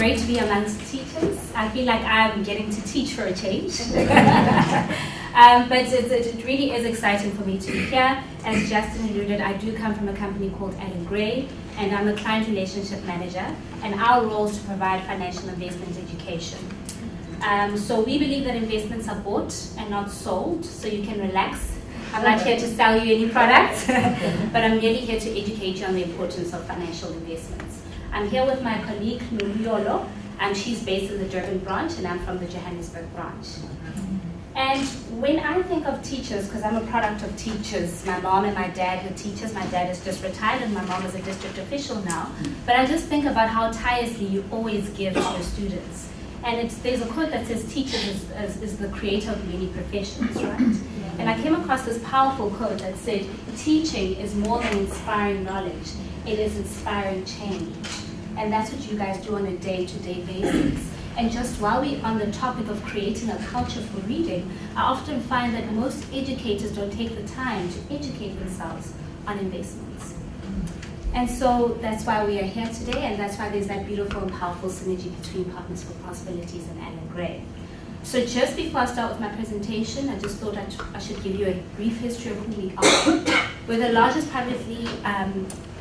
great to be amongst teachers. I feel like I'm getting to teach for a change. But it really is exciting for me to be here. As Justin alluded, I do come from a company called Allen Gray, and I'm a client relationship manager, and our role is to provide financial investment education. So we believe that investments are bought and not sold, so you can relax. I'm not here to sell you any products, but I'm really here to educate you on the importance of financial investments. I'm here with my colleague, Nuluyolo, and she's based in the Durban branch, and I'm from the Johannesburg branch. And when I think of teachers, because I'm a product of teachers, my mom and my dad were teachers. My dad is just retired and my mom is a district official now. But I just think about how tirelessly you always give to your students. And there's a quote that says teachers is the creator of many professions, right? And I came across this powerful quote that said, teaching is more than inspiring knowledge, it is inspiring change. And that's what you guys do on a day-to-day basis. And just while we're on the topic of creating a culture for reading, I often find that most educators don't take the time to educate themselves on investments. And so that's why we are here today, and that's why there's that beautiful and powerful synergy between Partners for Possibilities and Allen Gray. So just before I start with my presentation, I just thought I should give you a brief history of who we are. We're the largest privately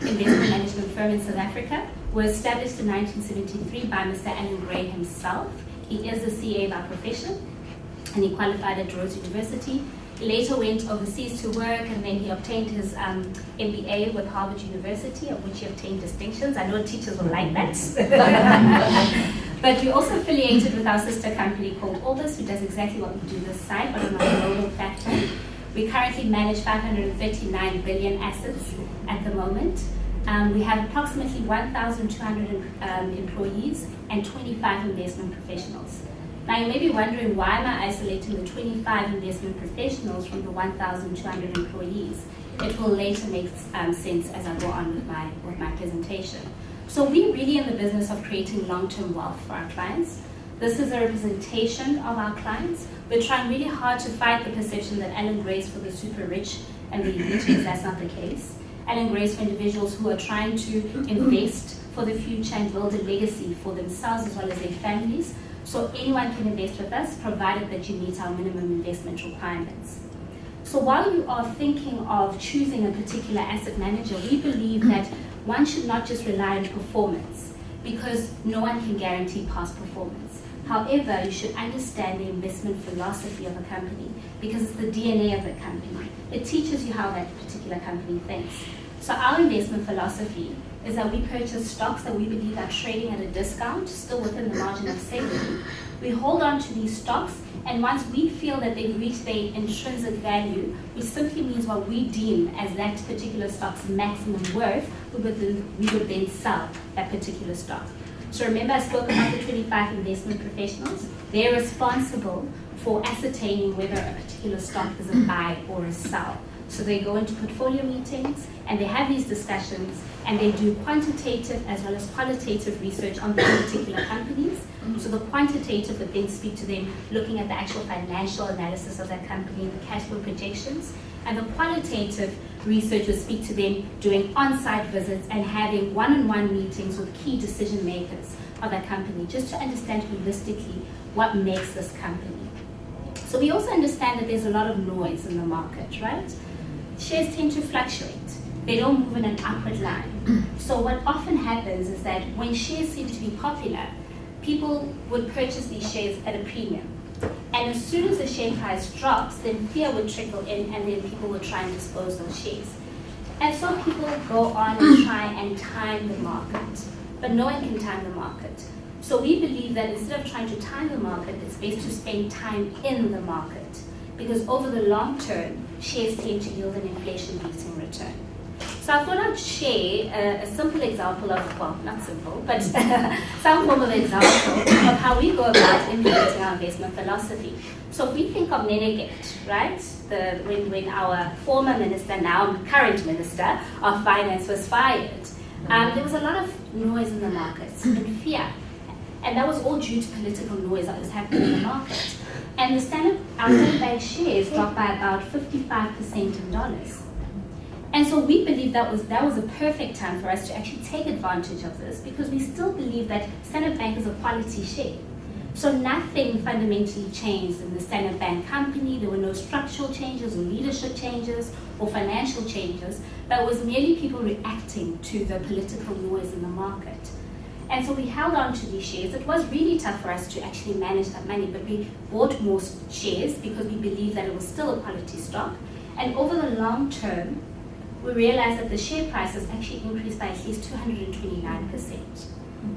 investment management firm in South Africa. Was established in 1973 by Mr. Allen Gray himself. He is a CA by profession, and he qualified at Rhodes University. He later went overseas to work, and then he obtained his MBA with Harvard University, of which he obtained distinctions. I know teachers will like that. But we're also affiliated with our sister company called Orbis, who does exactly what we do this side, but on a global platform. We currently manage 539 billion assets at the moment. We have approximately 1,200 employees and 25 investment professionals. Now you may be wondering, why am I isolating the 25 investment professionals from the 1,200 employees? It will later make sense as I go on with my presentation. So we're really in the business of creating long-term wealth for our clients. This is a representation of our clients. We're trying really hard to fight the perception that Allen Gray is for the super rich and the elite, because that's not the case. Allen Gray is for individuals who are trying to invest for the future and build a legacy for themselves as well as their families. So anyone can invest with us, provided that you meet our minimum investment requirements. So while you are thinking of choosing a particular asset manager, we believe that one should not just rely on performance, because no one can guarantee past performance. However, you should understand the investment philosophy of a company, because it's the DNA of the company. It teaches you how that particular company thinks. So our investment philosophy is that we purchase stocks that we believe are trading at a discount, still within the margin of safety. We hold on to these stocks, and once we feel that they've reached their intrinsic value, which simply means what we deem as that particular stock's maximum worth, we would then sell that particular stock. So remember, I spoke about the 25 investment professionals. They're responsible for ascertaining whether a particular stock is a buy or a sell. So they go into portfolio meetings and they have these discussions, and they do quantitative as well as qualitative research on these particular companies. So the quantitative would then speak to them looking at the actual financial analysis of that company, the cash flow projections, and the qualitative research would speak to them doing on-site visits and having one-on-one meetings with key decision makers of that company, just to understand holistically what makes this company. So we also understand that there's a lot of noise in the market, right? Shares tend to fluctuate. They don't move in an upward line. So what often happens is that when shares seem to be popular, people would purchase these shares at a premium. And as soon as the share price drops, then fear would trickle in, and then people would try and dispose those shares. And so people go on and try and time the market, but no one can time the market. So we believe that instead of trying to time the market, it's best to spend time in the market, because over the long term, shares tend to yield an inflation-beating return. So I thought I'd share a simple example of, well, not simple, but some form of example of how we go about implementing our investment philosophy. So if we think of Nenegate, right? When our former minister, now current minister of finance was fired, there was a lot of noise in the markets and fear. And that was all due to political noise that was happening in the market. And our Standard Bank shares dropped by about 55% in dollars. And so we believe that was a perfect time for us to actually take advantage of this, because we still believe that Standard Bank is a quality share. So nothing fundamentally changed in the Standard Bank company. There were no structural changes or leadership changes or financial changes, but it was merely people reacting to the political noise in the market. And so we held on to these shares. It was really tough for us to actually manage that money, but we bought more shares because we believed that it was still a quality stock. And over the long term, we realized that the share prices actually increased by at least 229%.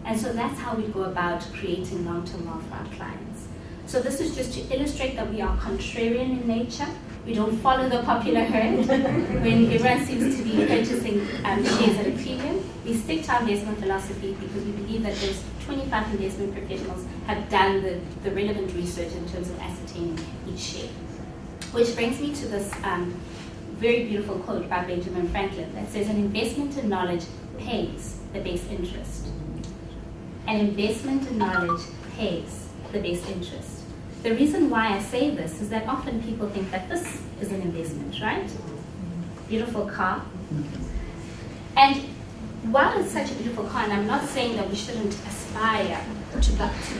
And so that's how we go about creating long-term wealth for our clients. So this is just to illustrate that we are contrarian in nature. We don't follow the popular herd. When everyone seems to be purchasing shares at a premium, we stick to our investment philosophy because we believe that those 25 investment professionals have done the relevant research in terms of ascertaining each share. Which brings me to this very beautiful quote by Benjamin Franklin that says, "An investment in knowledge pays the best interest." An investment in knowledge pays the best interest. The reason why I say this is that often people think that this is an investment, right? Beautiful car. And while it's such a beautiful car, and I'm not saying that we shouldn't aspire to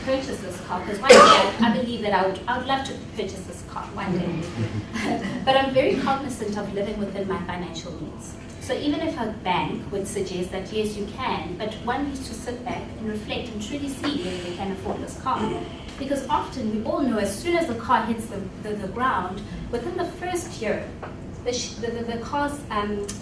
purchase this car, because one day I believe that I would love to purchase this car one day. But I'm very cognizant of living within my financial means. So even if a bank would suggest that yes, you can, but one needs to sit back and reflect and truly see whether they can afford this car. Because often we all know as soon as the car hits the ground, within the first year, the car's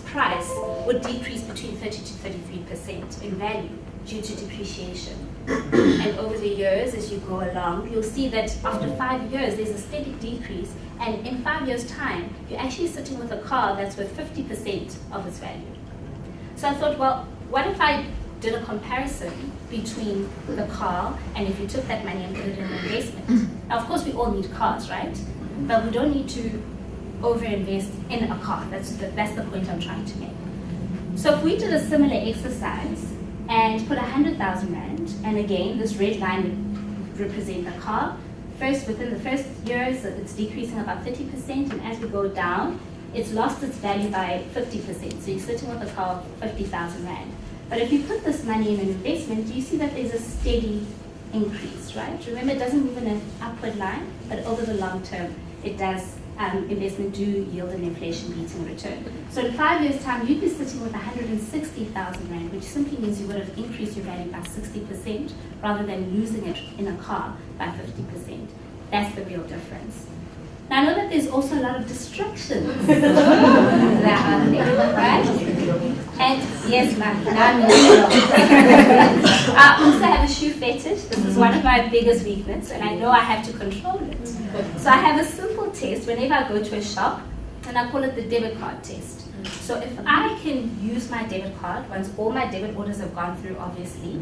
price would decrease between 30 to 33% in value due to depreciation. And over the years, as you go along, you'll see that after 5 years, there's a steady decrease. And in 5 years' time, you're actually sitting with a car that's worth 50% of its value. So I thought, well, what if I did a comparison between the car and if you took that money and put it in an investment? Now, of course, we all need cars, right? But we don't need to overinvest in a car. That's the point I'm trying to make. So if we did a similar exercise and put 100,000 Rand, and again, this red line would represent the car. First, within the first years, it's decreasing about 30%, and as we go down, it's lost its value by 50%. So you're sitting with a car of 50,000 Rand. But if you put this money in an investment, you see that there's a steady increase, right? Remember, it doesn't move in an upward line, but over the long term, it does. Investment do yield an inflation-beating return. So in 5 years' time, you'd be sitting with 160,000 Rand, which simply means you would have increased your value by 60% rather than losing it in a car by 50%. That's the real difference. Now I know that there's also a lot of distractions that are there, right? And yes, ma'am, I also have a shoe fetish. This is one of my biggest weaknesses, and I know I have to control it. So I have a simple test whenever I go to a shop, and I call it the debit card test. So if I can use my debit card, once all my debit orders have gone through, obviously,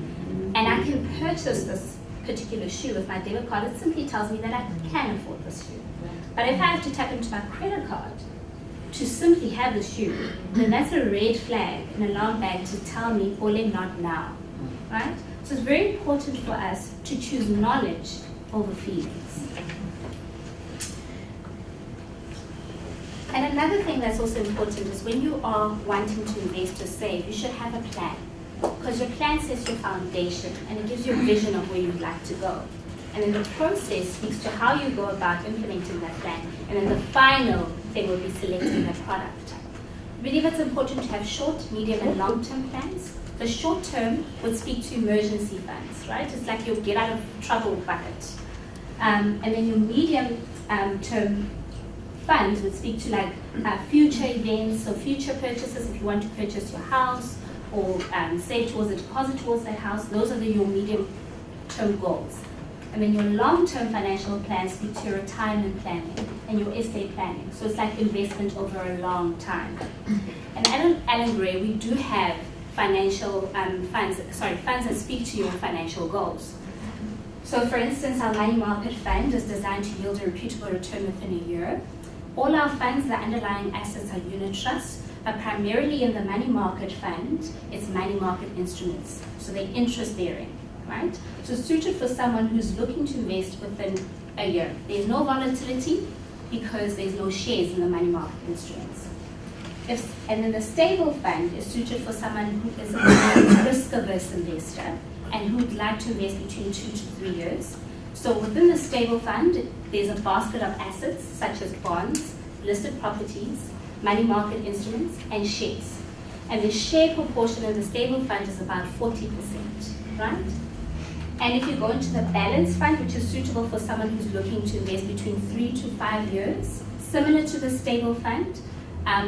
and I can purchase this particular shoe with my debit card, it simply tells me that I can afford this shoe. But if I have to tap into my credit card to simply have the shoe, then that's a red flag and alarm bell to tell me, Ole, not now, right? So it's very important for us to choose knowledge over feelings. And another thing that's also important is when you are wanting to invest or save, you should have a plan. Because your plan sets your foundation and it gives you a vision of where you'd like to go. And then the process speaks to how you go about implementing that plan. And then the final thing will be selecting that product. I believe it's important to have short, medium, and long-term plans. The short term would speak to emergency funds, right? It's like your get out of trouble bucket. And then your medium term funds would speak to like future events, so future purchases if you want to purchase your house or save towards a deposit towards that house. Those are your medium term goals. And then your long-term financial plans speak to your retirement planning and your estate planning. So it's like investment over a long time. And at Allan Gray, we do have financial funds that speak to your financial goals. So for instance, our money market fund is designed to yield a reputable return within a year. All our funds, the underlying assets are unit trusts, but primarily in the money market fund, it's money market instruments. So they're interest bearing. Right? So suited for someone who's looking to invest within a year. There's no volatility because there's no shares in the money market instruments. And then the stable fund is suited for someone who is a risk-averse investor and who would like to invest between 2 to 3 years. So within the stable fund, there's a basket of assets such as bonds, listed properties, money market instruments, and shares. And the share proportion in the stable fund is about 40%, right? And if you go into the balanced fund, which is suitable for someone who's looking to invest between 3 to 5 years, similar to the stable fund,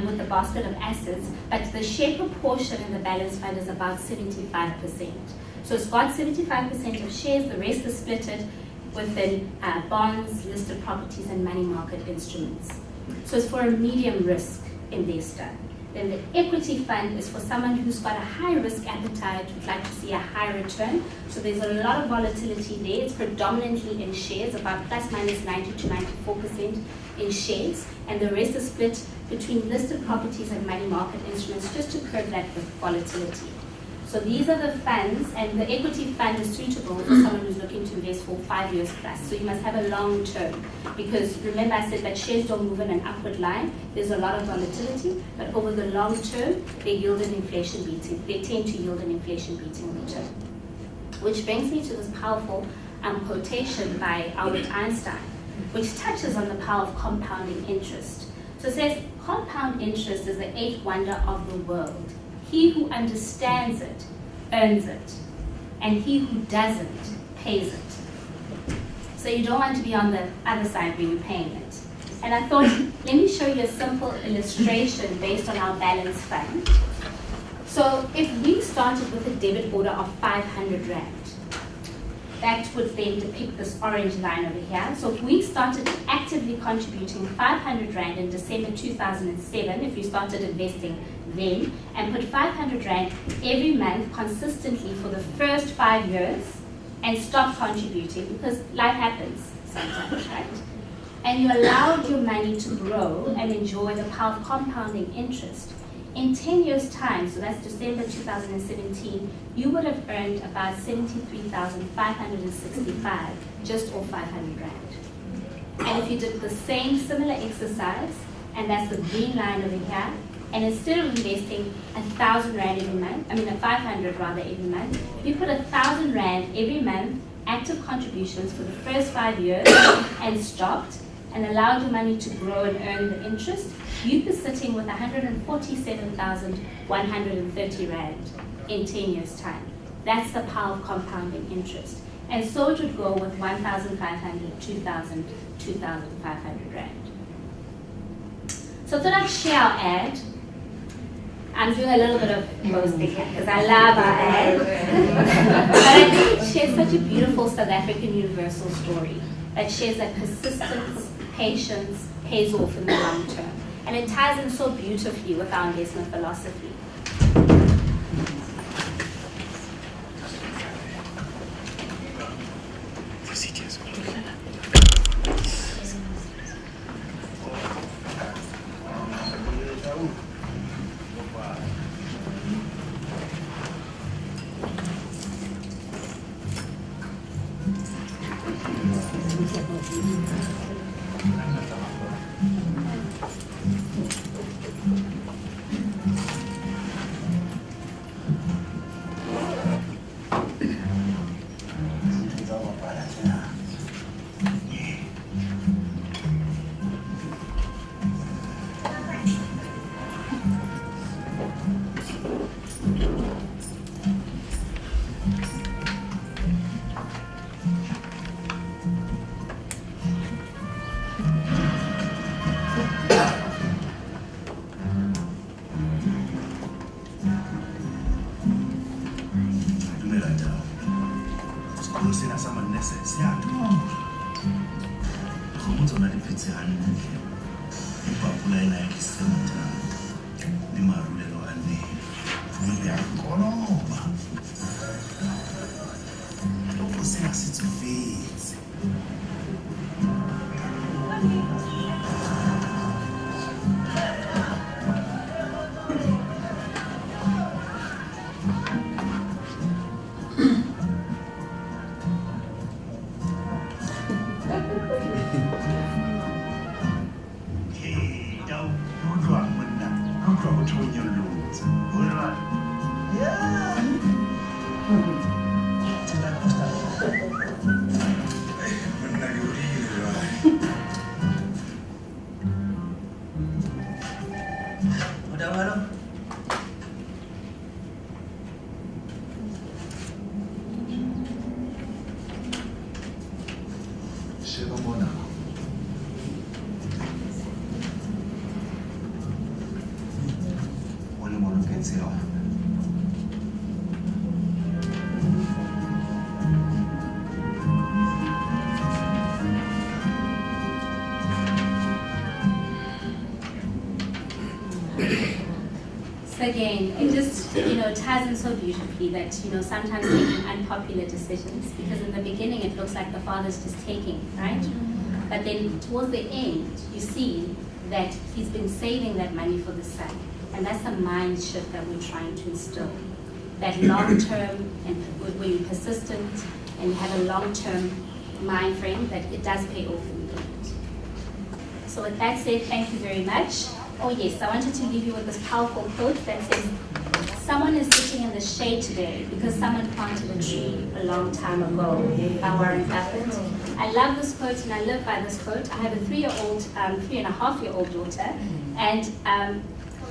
with the basket of assets, but the share proportion in the balanced fund is about 75%. So it's got 75% of shares, the rest is split within bonds, listed properties, and money market instruments. So it's for a medium risk investor. Then the equity fund is for someone who's got a high risk appetite, would like to see a high return. So there's a lot of volatility there. It's predominantly in shares, about plus minus 90 to 94% in shares, and the rest is split between listed properties and money market instruments just to curb that volatility. So these are the funds, and the equity fund is suitable for someone who's looking to invest for 5 years plus. So you must have a long term, because remember I said that shares don't move in an upward line. There's a lot of volatility, but over the long term, they yield an inflation beating. They tend to yield an inflation beating return. Which brings me to this powerful quotation by Albert Einstein, which touches on the power of compounding interest. So it says, compound interest is the 8th wonder of the world. He who understands it earns it, and he who doesn't pays it. So you don't want to be on the other side when you're paying it. And I thought, let me show you a simple illustration based on our balance fund. So if we started with a debit order of 500 Rand, that would then depict this orange line over here. So if we started actively contributing 500 Rand in December 2007, if you started investing then, and put 500 Rand every month consistently for the first 5 years, and stopped contributing, because life happens sometimes, right? And you allowed your money to grow and enjoy the power of compounding interest. In 10 years' time, so that's December 2017, you would have earned about 73,565 just off 500 Rand. And if you did the same similar exercise, and that's the green line over here, and instead of investing 1,000 Rand every month, 500 rather every month, you put 1,000 Rand every month, active contributions for the first 5 years, and stopped, and allowed your money to grow and earn the interest, you'd be sitting with 147,130 Rand in 10 years' time. That's the power of compounding interest. And so it would go with 1,500, 2,000, 2,500 Rand. So I thought I'd share our ad. I'm doing a little bit of boasting here because I love our ad. But I think it shares such a beautiful South African universal story that shares that persistence, patience pays off in the long term. And it ties in so beautifully with our investment philosophy. So again, it just ties in so beautifully that sometimes making unpopular decisions, because in the beginning it looks like the father's just taking, right? But then towards the end, you see that he's been saving that money for the son, and that's the mind shift that we're trying to instill. That long term, and when you're persistent and you have a long term mind frame, that it does pay off in the end. So with that said, thank you very much. Oh yes, I wanted to leave you with this powerful quote that says, "Someone is sitting in the shade today because someone planted a tree a long time ago," by Warren Buffett. I love this quote and I live by this quote. I have a 3.5-year-old daughter, and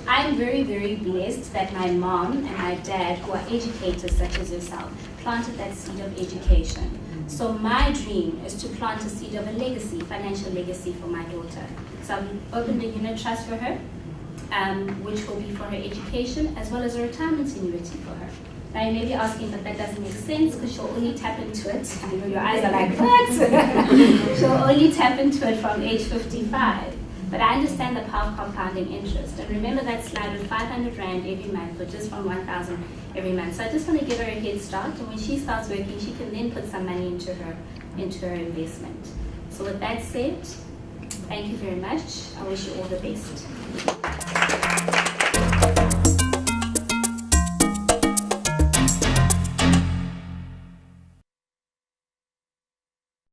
I'm very, very blessed that my mom and my dad, who are educators such as yourself, planted that seed of education. So my dream is to plant a seed of a legacy, financial legacy for my daughter. So I've opened a unit trust for her, which will be for her education as well as a retirement annuity for her. Now you may be asking, but that doesn't make sense because she'll only tap into it. I know your eyes are like, what? She'll only tap into it from age 55. But I understand the power of compounding interest. And remember that slide with 500 Rand every month, or just from 1,000 every month. So I just want to give her a head start, and when she starts working, she can then put some money into her investment. So with that said, thank you very much. I wish you all the best.